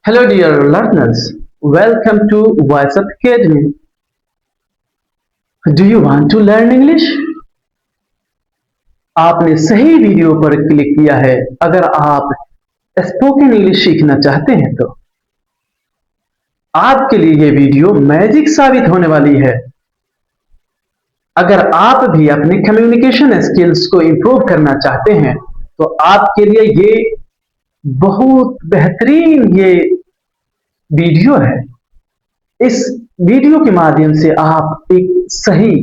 Hello, dear learners. Welcome to Voice Up Academy. Do you want to learn English? आपने सही video पर click किया है अगर आप स्पोकन इंग्लिश सीखना चाहते हैं तो आपके लिए ये वीडियो मैजिक साबित होने वाली है। अगर आप भी अपने कम्युनिकेशन स्किल्स को इंप्रूव करना चाहते हैं तो आपके लिए ये बहुत बेहतरीन ये वीडियो है। इस वीडियो के माध्यम से आप एक सही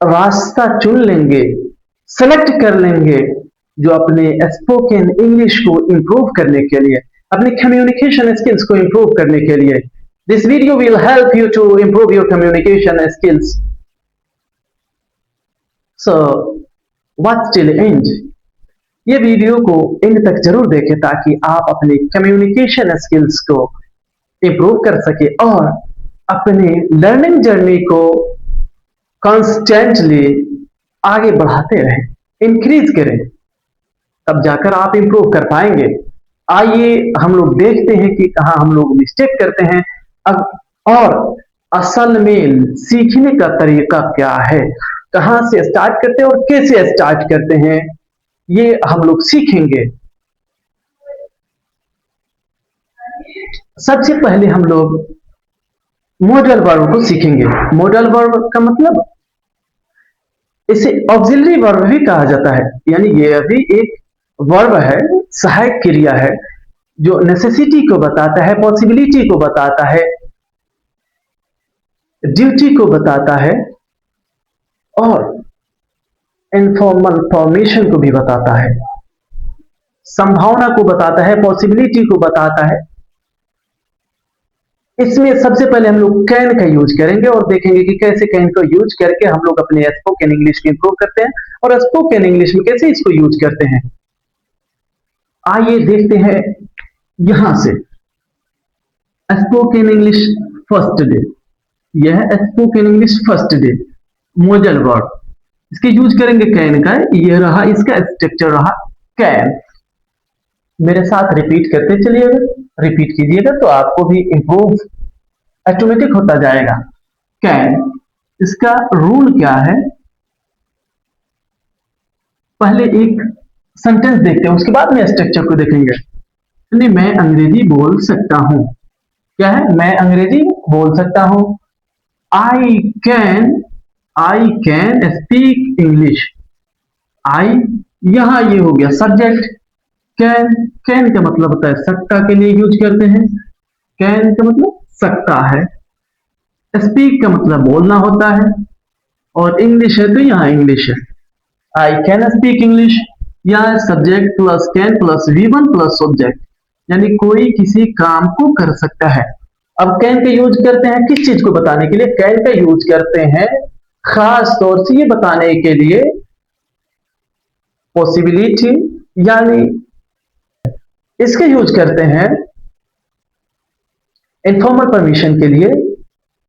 रास्ता चुन लेंगे, सेलेक्ट कर लेंगे जो अपने स्पोकन इंग्लिश को इंप्रूव करने के लिए, अपने कम्युनिकेशन स्किल्स को इंप्रूव करने के लिए। This video will help you to improve your communication skills. So watch till end. ये वीडियो को एंड तक जरूर देखें ताकि आप अपने कम्युनिकेशन स्किल्स को इंप्रूव कर सके और अपने लर्निंग जर्नी को कॉन्स्टेंटली आगे बढ़ाते रहें, इंक्रीज करें, तब जाकर आप इंप्रूव कर पाएंगे। आइए हम लोग देखते हैं कि कहाँ हम लोग मिस्टेक करते हैं और असल में सीखने का तरीका क्या है, कहाँ से स्टार्ट करते हैं और कैसे स्टार्ट करते हैं, ये हम लोग सीखेंगे। सबसे पहले हम लोग मॉडल वर्ब को सीखेंगे। मॉडल वर्ब का मतलब इसे ऑक्सिलरी वर्ब भी कहा जाता है, यानी ये भी एक वर्ब है, सहायक क्रिया है जो नेसेसिटी को बताता है, पॉसिबिलिटी को बताता है, ड्यूटी को बताता है और इनफॉर्मल फॉर्मेशन को भी बताता है, संभावना को बताता है, पॉसिबिलिटी को बताता है। इसमें सबसे पहले हम लोग कैन का यूज करेंगे और देखेंगे कि कैसे कैन को यूज करके हम लोग अपने स्पोकन इंग्लिश को इंप्रूव करते हैं और स्पोकन इंग्लिश में कैसे इसको यूज करते हैं। आइए देखते हैं यहां से। स्पोकन इंग्लिश फर्स्ट डे, यह spoken English first day modal verb, इसके यूज करेंगे कैन का। यह रहा इसका स्ट्रक्चर रहा कैन। मेरे साथ रिपीट करते चलिएगा, रिपीट कीजिएगा तो आपको भी इंप्रूव ऑटोमेटिक होता जाएगा। कैन, इसका रूल क्या है, पहले एक सेंटेंस देखते हैं उसके बाद में स्ट्रक्चर को देखेंगे। नहीं, मैं अंग्रेजी बोल सकता हूं। क्या है, मैं अंग्रेजी बोल सकता हूं। I can speak English. I, यहां ये हो गया सब्जेक्ट। कैन का मतलब होता है सकता के लिए यूज करते हैं। कैन का मतलब सकता है। स्पीक का मतलब बोलना होता है और इंग्लिश है तो यहाँ इंग्लिश है। आई कैन स्पीक इंग्लिश, यहाँ subject plus can plus V1 plus object, यानी कोई किसी काम को कर सकता है। अब कैन का यूज करते हैं किस चीज को बताने के लिए? कैन का यूज करते हैं खास तौर से ये बताने के लिए पॉसिबिलिटी, यानी इसके यूज करते हैं इनफॉर्मल परमिशन के लिए,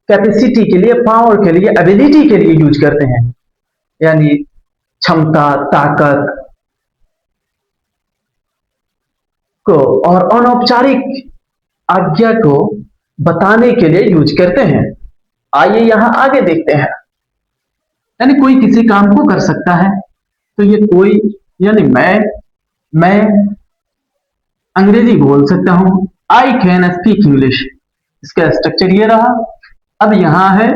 कैपेसिटी के लिए, पावर के लिए, एबिलिटी के लिए यूज करते हैं, यानी क्षमता, ताकत को और अनौपचारिक आज्ञा को बताने के लिए यूज करते हैं। आइए यहां आगे देखते हैं। यानी कोई किसी काम को कर सकता है तो ये कोई, यानी मैं अंग्रेजी बोल सकता हूं। आई कैन स्पीक इंग्लिश, इसका स्ट्रक्चर ये रहा। अब यहां है,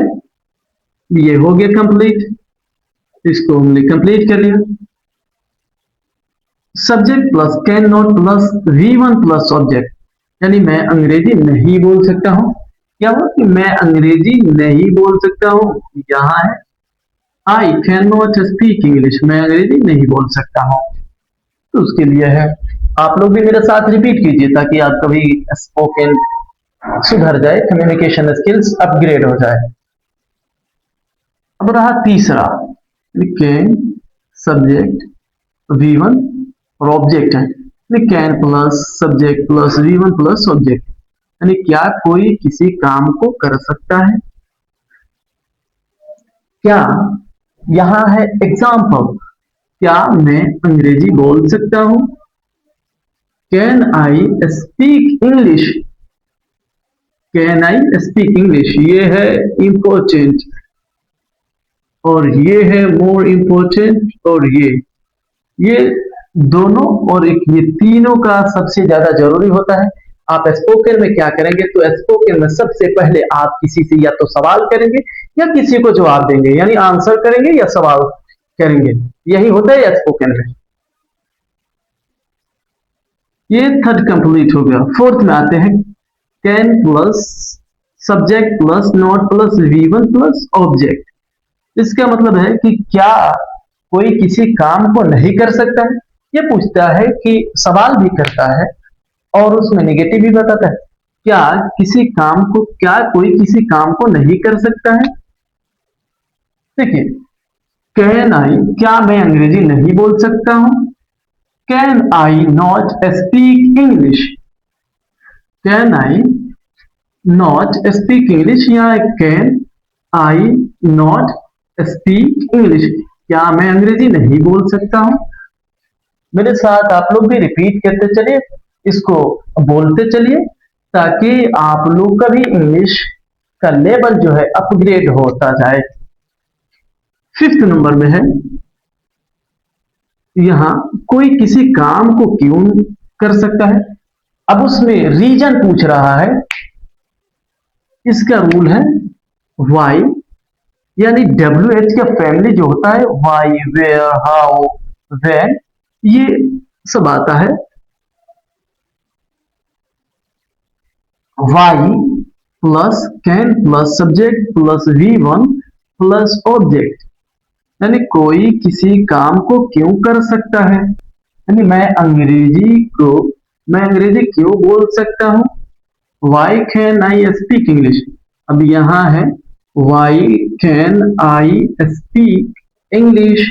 ये हो गया कंप्लीट, इसको हमने कंप्लीट कर लिया। Subject plus can not plus V1 plus object, यानी मैं अंग्रेजी नहीं बोल सकता हूं। क्या हुआ कि मैं अंग्रेजी नहीं बोल सकता हूं, यहां है आई कैन नॉट स्पीक इंग्लिश, मैं अंग्रेजी नहीं बोल सकता हूं, तो उसके लिए है। आप लोग भी मेरे साथ रिपीट कीजिए ताकि आपका भी स्पोकन सुधर जाए, कम्युनिकेशन स्किल्स अपग्रेड हो जाए। अब रहा तीसरा, कैन सब्जेक्ट V1 और ऑब्जेक्ट है, can plus subject plus V1 plus object, यानी क्या कोई किसी काम को कर सकता है। क्या, यहां है एग्जाम्पल, क्या मैं अंग्रेजी बोल सकता हूं। Can I speak English, can I speak English, ये है इंपॉर्टेंट और ये है मोर इंपॉर्टेंट, और ये दोनों और एक ये तीनों का सबसे ज्यादा जरूरी होता है। आप स्पोकन में क्या करेंगे, तो स्पोकन में सबसे पहले आप किसी से या तो सवाल करेंगे या किसी को जवाब देंगे, यानी आंसर करेंगे या सवाल करेंगे, यही होता है स्पोकन में। ये थर्ड कंप्लीट हो गया। फोर्थ में आते हैं, can plus subject plus not plus V1 plus object. इसका मतलब है कि क्या कोई किसी काम को नहीं कर सकता है, ये पूछता है कि सवाल भी करता है और उसमें नेगेटिव भी बताता है। क्या किसी काम को, क्या कोई किसी काम को नहीं कर सकता है? देखिए, कैन आई, क्या मैं अंग्रेजी नहीं बोल सकता हूं? Can I not speak English, can I not speak English, या can I not speak English, क्या मैं अंग्रेजी नहीं बोल सकता हूं? मेरे साथ आप लोग भी रिपीट करते चलिए, इसको बोलते चलिए, ताकि आप लोग का भी इंग्लिश का लेवल जो है अपग्रेड होता जाए। फिफ्थ नंबर में है, यहां कोई किसी काम को क्यों कर सकता है। अब उसमें रीजन पूछ रहा है, इसका रूल है वाई, यानी WH का फैमिली जो होता है, वाई, वेयर, हाउ, व्हेन, ये सब आता है। Why plus can plus subject plus V1 plus object, यानी कोई किसी काम को क्यों कर सकता है, यानी मैं अंग्रेजी क्यों बोल सकता हूं। Why can I speak English, अब यहां है why can I speak English,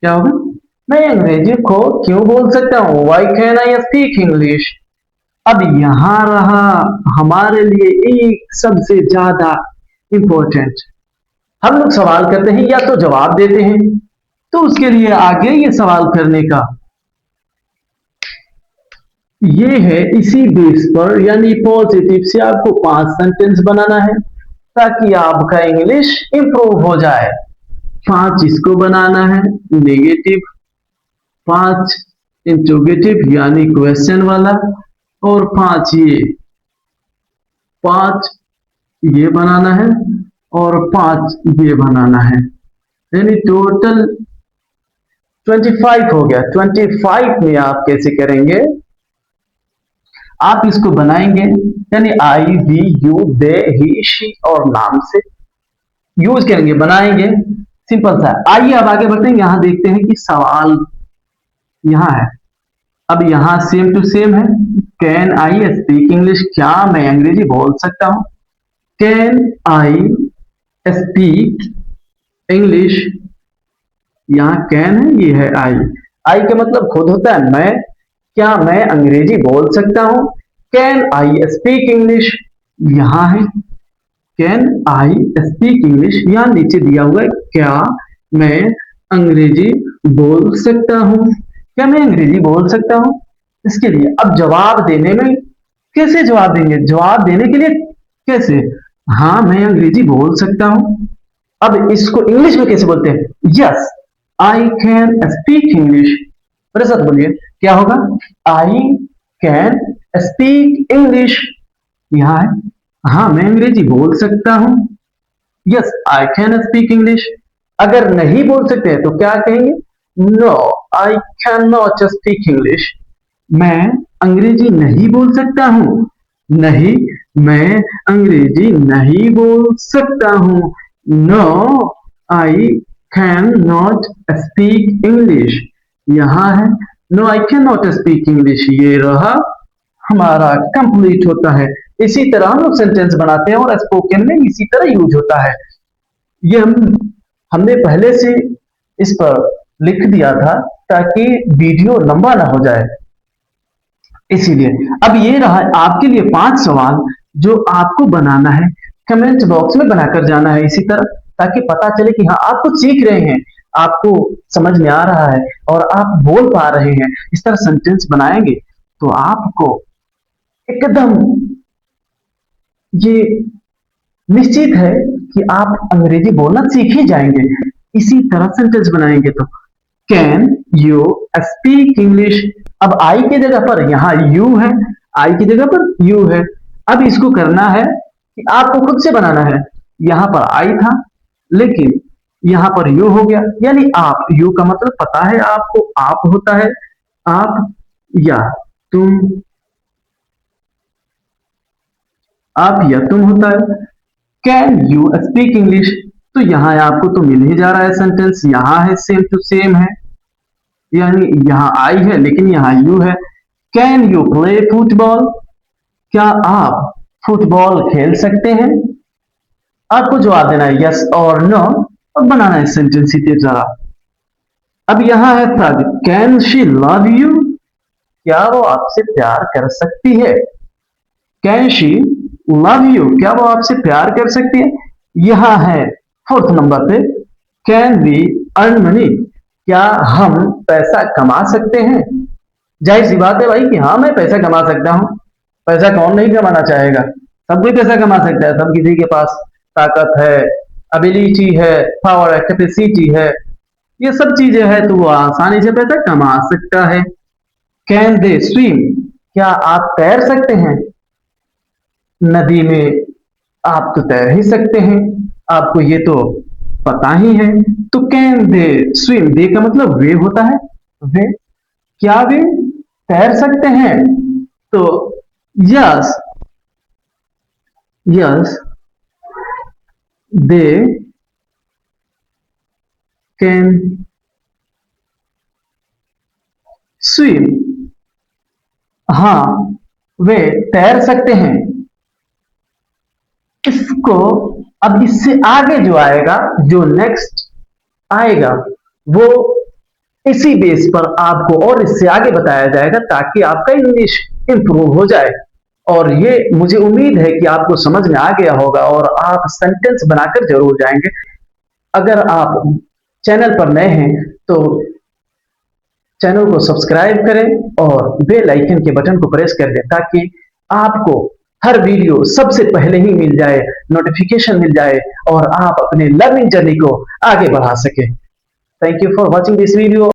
क्या होगा, मैं अंग्रेजी को क्यों बोल सकता हूं, why can I speak English. अब यहां रहा हमारे लिए एक सबसे ज्यादा इंपॉर्टेंट, हम लोग सवाल करते हैं या तो जवाब देते हैं, तो उसके लिए आगे ये सवाल करने का ये है, इसी बेस पर यानी पॉजिटिव से आपको 5 सेंटेंस बनाना है ताकि आपका इंग्लिश इंप्रूव हो जाए। 5 इसको बनाना है नेगेटिव, 5 इंट्रोगेटिव यानी क्वेश्चन वाला, और 5 ये बनाना है और 5 ये बनाना है, यानी टोटल 25 हो गया। 25 में आप कैसे करेंगे, आप इसको बनाएंगे, यानी I, we, you, they, he, she और नाम से यूज करेंगे, बनाएंगे, सिंपल सा। आइए अब आगे बढ़ते हैं, यहां देखते हैं कि सवाल यहां है। अब यहां सेम टू सेम है, कैन आई स्पीक इंग्लिश, क्या मैं अंग्रेजी बोल सकता हूं। कैन आई स्पीक इंग्लिश, यहां कैन है, ये है आई, आई का मतलब खुद होता है मैं, क्या मैं अंग्रेजी बोल सकता हूं। कैन आई स्पीक इंग्लिश, यहां है कैन आई स्पीक इंग्लिश, यहां नीचे दिया हुआ है क्या मैं अंग्रेजी बोल सकता हूं, क्या मैं अंग्रेजी बोल सकता हूं। इसके लिए अब जवाब देने में कैसे जवाब देंगे, जवाब देने के लिए कैसे, हाँ मैं अंग्रेजी बोल सकता हूं। अब इसको इंग्लिश में कैसे बोलते हैं, yes I can speak English, मेरे साथ बोलिए क्या होगा, आई कैन स्पीक इंग्लिश, यहां है हाँ मैं अंग्रेजी बोल सकता हूं, yes I can speak English. अगर नहीं बोल सकते हैं तो क्या कहेंगे, no I can not speak English, मैं अंग्रेजी नहीं बोल सकता हूं, नहीं मैं अंग्रेजी नहीं बोल सकता हूं, no I can not speak English, यहां है no I can not speak English, ये रहा हमारा कंप्लीट होता है। इसी तरह हम लोग सेंटेंस बनाते हैं और स्पोकन में इसी तरह यूज होता है। ये हमने पहले से इस पर लिख दिया था ताकि वीडियो लंबा ना हो जाए, इसीलिए। अब ये रहा आपके लिए 5 सवाल जो आपको बनाना है, कमेंट बॉक्स में बनाकर जाना है इसी तरह, ताकि पता चले कि हाँ आप कुछ सीख रहे हैं, आपको समझ में आ रहा है और आप बोल पा रहे हैं। इस तरह सेंटेंस बनाएंगे तो आपको एकदम ये निश्चित है कि आप अंग्रेजी बोलना सीख ही जाएंगे इसी तरह सेंटेंस बनाएंगे तो। Can you speak English? अब आई की जगह पर यहां यू है, आई की जगह पर यू है। अब इसको करना है कि आपको खुद से बनाना है। यहां पर आई था लेकिन यहां पर यू हो गया, यानी आप। यू का मतलब पता है आपको, आप होता है आप या तुम, आप या तुम होता है। Can you speak English? तो यहां आपको तो मिल ही जा रहा है सेंटेंस, यहां है सेम टू सेम है, यानी यहां आई है लेकिन यहां यू है। Can you play football? क्या आप फुटबॉल खेल सकते हैं? आपको जवाब देना है यस और नो और बनाना है सेंटेंस सीधे जरा। अब यहां है frog, can she love you? क्या वो आपसे प्यार कर सकती है? Can she love you? क्या वो आपसे प्यार कर सकती है? यहां है फोर्थ नंबर पे, कैन वी अर्न मनी? क्या हम पैसा कमा सकते हैं? जाहिर सी बात है भाई कि हाँ मैं पैसा कमा सकता हूं। पैसा कौन नहीं कमाना चाहेगा, सब कोई पैसा कमा सकता है। सब किसी के पास ताकत है, एबिलिटी है, पावर है, कैपेसिटी है, ये सब चीजें हैं तो वो आसानी से पैसा कमा सकता है। Can they swim? क्या आप तैर सकते हैं? नदी में आप तो तैर ही सकते हैं, आपको ये तो पता ही है। तो कैन दे स्विम? दे का मतलब वे होता है, वे। क्या वे तैर सकते हैं? तो yes, yes they can swim. हाँ वे तैर सकते हैं। इसको अब इससे आगे जो आएगा, जो नेक्स्ट आएगा, वो इसी बेस पर आपको और इससे आगे बताया जाएगा ताकि आपका इंग्लिश इंप्रूव हो जाए। और ये मुझे उम्मीद है कि आपको समझ में आ गया होगा और आप सेंटेंस बनाकर जरूर जाएंगे। अगर आप चैनल पर नए हैं तो चैनल को सब्सक्राइब करें और बेल आइकन के बटन को प्रेस कर दें ताकि आपको हर वीडियो सबसे पहले ही मिल जाए, नोटिफिकेशन मिल जाए और आप अपने लर्निंग जर्नी को आगे बढ़ा सकें। Thank you for watching this video.